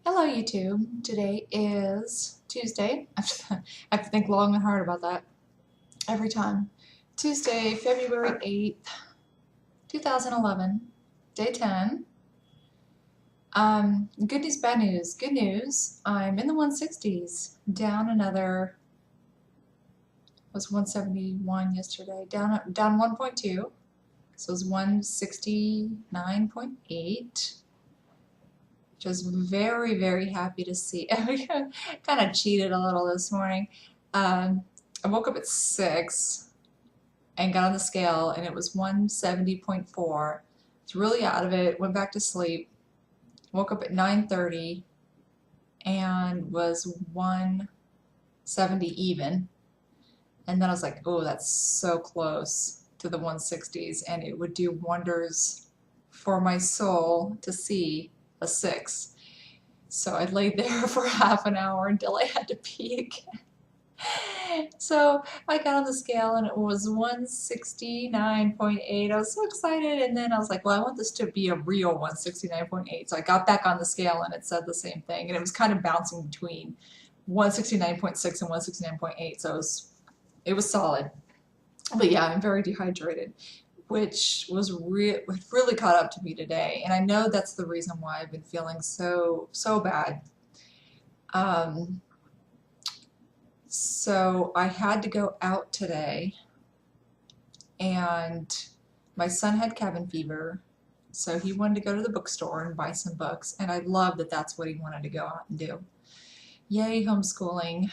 Hello YouTube. Today is Tuesday. I have to think long and hard about that every time. Tuesday, February 8th, 2011, day 10. Good news, bad news. Good news, I'm in the 160s, down another, was 171 yesterday, down 1.2, so it was 169.8. Just very, very happy to see. I kind of cheated a little this morning. I woke up at 6 and got on the scale and it was 170.4. It's really out of it. Went back to sleep. Woke up at 9:30 and was 170 even. And then I was like, oh, that's so close to the 160s, and it would do wonders for my soul to see a 6. So I laid there for half an hour until I had to pee again. So I got on the scale and it was 169.8. I was so excited, and then I was like, well, I want this to be a real 169.8. So I got back on the scale and it said the same thing, and it was kind of bouncing between 169.6 and 169.8. So it was solid. But yeah, I'm very dehydrated, which was really caught up to me today. And I know that's the reason why I've been feeling so bad. So I had to go out today, and my son had cabin fever, so he wanted to go to the bookstore and buy some books, and I love that that's what he wanted to go out and do. Yay, homeschooling,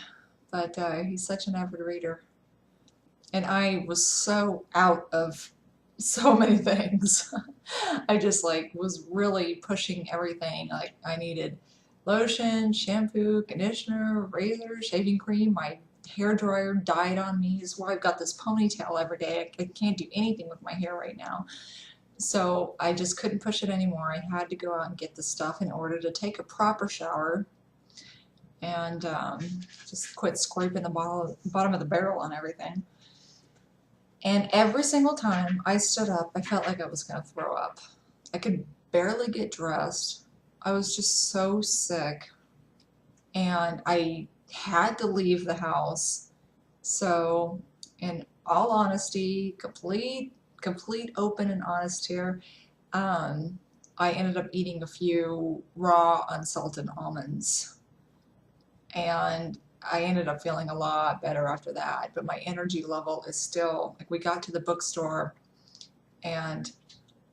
but he's such an avid reader. And I was so out of so many things. I just was really pushing everything. Like I needed lotion, shampoo, conditioner, razor, shaving cream. My hair dryer died on me. Is why I've got this ponytail every day. I can't do anything with my hair right now. So I just couldn't push it anymore. I had to go out and get the stuff in order to take a proper shower and just quit scraping the bottom of the barrel on everything. And every single time I stood up, I felt like I was going to throw up. I could barely get dressed. I was just so sick. And I had to leave the house. So, in all honesty, complete open and honest here, I ended up eating a few raw unsalted almonds. And I ended up feeling a lot better after that, but my energy level is still, we got to the bookstore and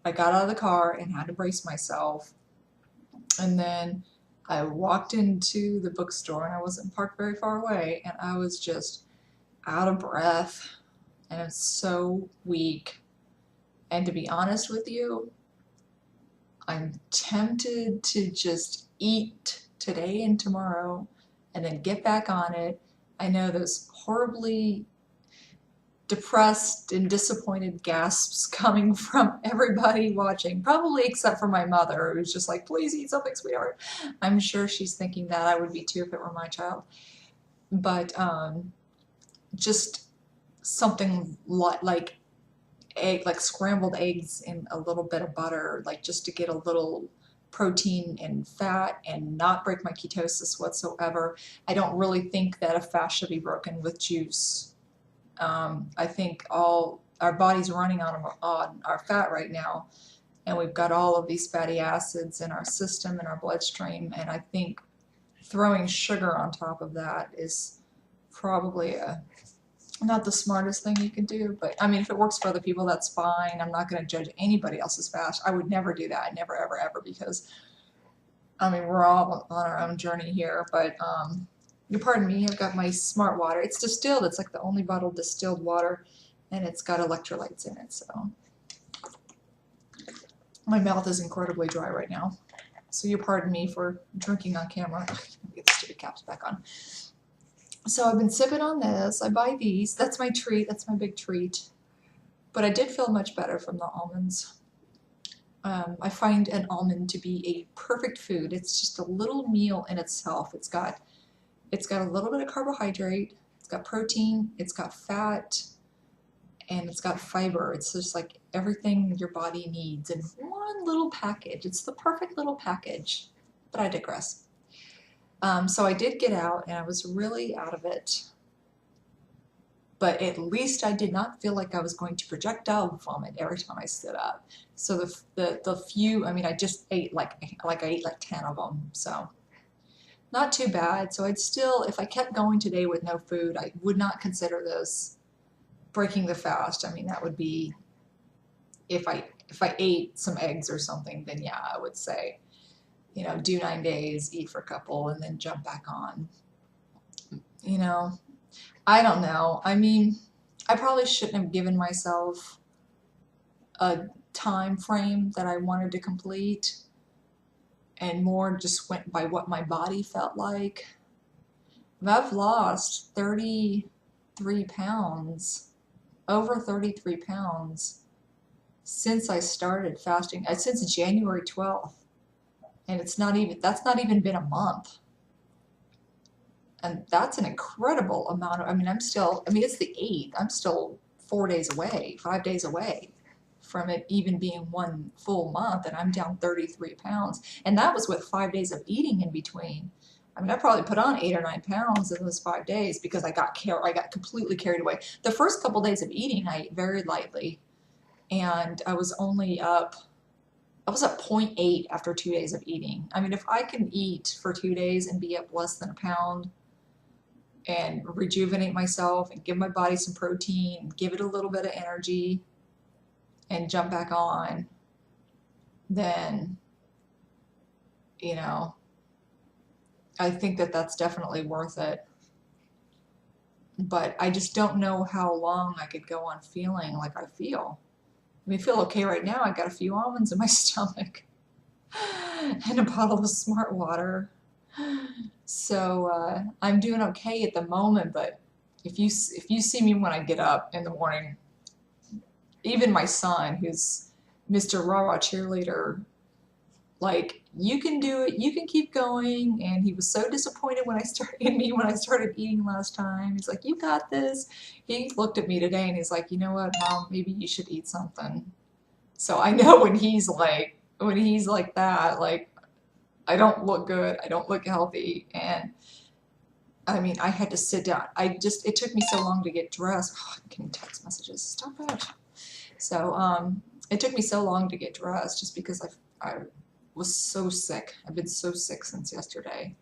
I got out of the car and had to brace myself. And then I walked into the bookstore and I wasn't parked very far away, and I was just out of breath and it's so weak. And to be honest with you, I'm tempted to just eat today and tomorrow and then get back on it. I know those horribly depressed and disappointed gasps coming from everybody watching, probably except for my mother, who's just like, please eat something, sweetheart. I'm sure she's thinking that. I would be too if it were my child. But just something like egg, like scrambled eggs in a little bit of butter, like just to get a little protein and fat and not break my ketosis whatsoever. I don't really think that a fast should be broken with juice. I think all our body's running on our fat right now, and we've got all of these fatty acids in our system and our bloodstream, and I think throwing sugar on top of that is probably not the smartest thing you can do. But I mean, if it works for other people, that's fine. I'm not going to judge anybody else's fast. I would never do that, never, ever, ever, because I mean, we're all on our own journey here. But pardon me, I've got my Smart Water. It's distilled. It's like the only bottled distilled water, and it's got electrolytes in it. So my mouth is incredibly dry right now. So you pardon me for drinking on camera. Get the stupid caps back on. So I've been sipping on this. I buy these. That's my treat. That's my big treat. But I did feel much better from the almonds. I find an almond to be a perfect food. It's just a little meal in itself. It's got a little bit of carbohydrate, it's got protein, it's got fat, and it's got fiber. It's just like everything your body needs in one little package. It's the perfect little package. But I digress. So I did get out and I was really out of it, but at least I did not feel like I was going to projectile vomit every time I stood up. So the few, I mean, I just ate like I ate like 10 of them, so not too bad. So I'd still, if I kept going today with no food, I would not consider this breaking the fast. I mean, that would be if I ate some eggs or something, then yeah, I would say, do 9 days, eat for a couple, and then jump back on. You know, I don't know. I mean, I probably shouldn't have given myself a time frame that I wanted to complete and more just went by what my body felt like. I've lost 33 pounds, over 33 pounds since I started fasting, since January 12th. And that's not even been a month. And that's an incredible amount of, I mean, it's the 8th. I'm still 4 days away, 5 days away from it even being one full month, and I'm down 33 pounds. And that was with 5 days of eating in between. I mean, I probably put on 8 or 9 pounds in those 5 days because I got completely carried away. The first couple days of eating, I ate very lightly, and I was up 0.8 after 2 days of eating. I mean, if I can eat for 2 days and be up less than a pound and rejuvenate myself and give my body some protein, give it a little bit of energy, and jump back on, then, I think that that's definitely worth it. But I just don't know how long I could go on feeling like I feel. I mean, I feel okay right now. I got a few almonds in my stomach and a bottle of Smart Water. So I'm doing okay at the moment, but if you see me when I get up in the morning, even my son, who's Mr. Rah-Rah cheerleader, like, you can do it, you can keep going, and he was so disappointed when I started eating last time. He's like, you got this. He looked at me today and he's like, you know what, Mom, maybe you should eat something. So I know when he's like that, like, I don't look good, I don't look healthy, and I mean, I had to sit down. It took me so long to get dressed. Oh, I'm getting text messages. Stop it. So, it took me so long to get dressed just because I was so sick. I've been so sick since yesterday.